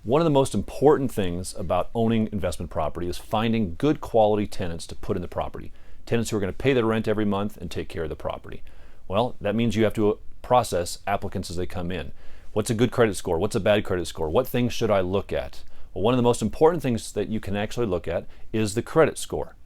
One of the most important things about owning investment property is finding good quality tenants to put in the property. Tenants who are going to pay their rent every month and take care of the property. Well, that means you have to process applicants as they come in. What's a good credit score? What's a bad credit score? What things should I look at? Well, one of the most important things that you can actually look at is the credit score.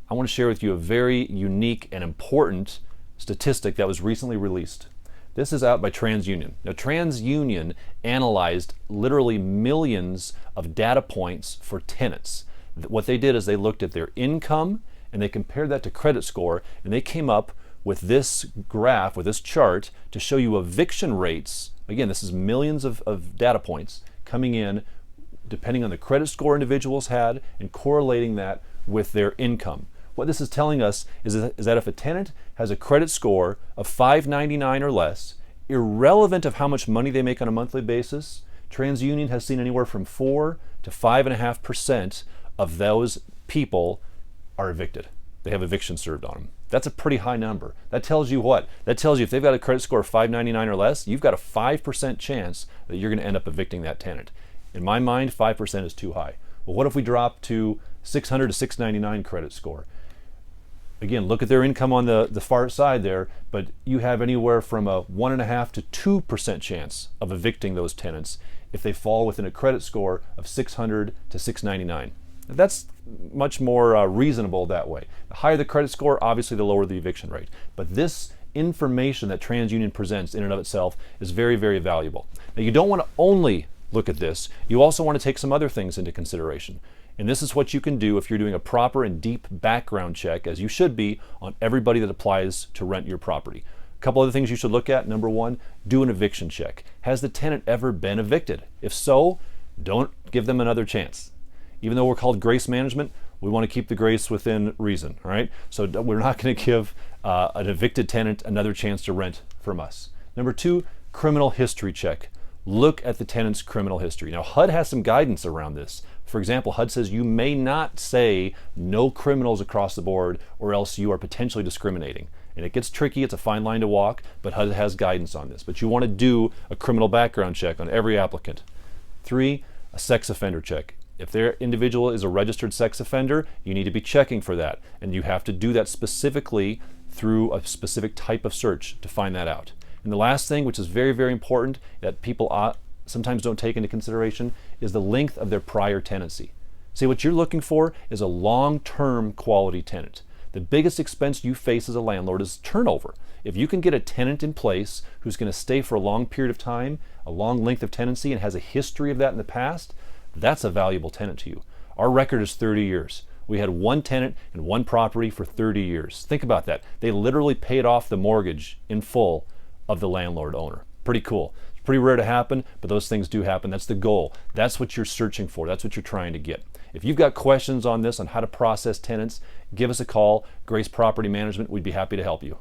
I want to share with you a very unique and important statistic that was recently released. This is out by TransUnion. Now, TransUnion analyzed literally millions of data points for tenants. What they did is they looked at their income and they compared that to credit score, and they came up with this graph, with this chart, to show you eviction rates. Again, this is millions of data points coming in depending on the credit score individuals had and correlating that with their income. What this is telling us is that if a tenant has a credit score of 599 or less, irrelevant of how much money they make on a monthly basis, TransUnion has seen anywhere from 4 to 5.5% of those people are evicted. They have eviction served on them. That's a pretty high number. That tells you what? That tells you if they've got a credit score of 599 or less, you've got a 5% chance that you're going to end up evicting that tenant. In my mind, 5% is too high. Well, what if we drop to 600 to 699 credit score? Again, look at their income on the far side there, but you have anywhere from a 1.5 to 2% chance of evicting those tenants if they fall within a credit score of 600 to 699. That's much more reasonable that way. The higher the credit score, obviously the lower the eviction rate. But this information that TransUnion presents in and of itself is very, very valuable. Now, you don't want to only look at this. You also want to take some other things into consideration. And this is what you can do if you're doing a proper and deep background check, as you should be, on everybody that applies to rent your property. A couple other things you should look at. Number one, do an eviction check. Has the tenant ever been evicted? If so, don't give them another chance. Even though we're called grace management, we want to keep the grace within reason, all right? So we're not going to give an evicted tenant another chance to rent from us. Number two, criminal history check. Look at the tenant's criminal history. Now, HUD has some guidance around this. For example, HUD says you may not say no criminals across the board or else you are potentially discriminating. And it gets tricky, it's a fine line to walk, but HUD has guidance on this. But you want to do a criminal background check on every applicant. Three, a sex offender check. If their individual is a registered sex offender, you need to be checking for that. And you have to do that specifically through a specific type of search to find that out. And the last thing, which is very, very important, that people sometimes don't take into consideration, is the length of their prior tenancy. See, what you're looking for is a long-term quality tenant. The biggest expense you face as a landlord is turnover. If you can get a tenant in place who's going to stay for a long period of time, a long length of tenancy, and has a history of that in the past, that's a valuable tenant to you. Our record is 30 years. We had one tenant and one property for 30 years. Think about that. They literally paid off the mortgage in full of the landlord owner. Pretty cool. It's pretty rare to happen, but those things do happen. That's the goal. That's what you're searching for. That's what you're trying to get. If you've got questions on this, on how to process tenants, give us a call. Grace Property Management, we'd be happy to help you.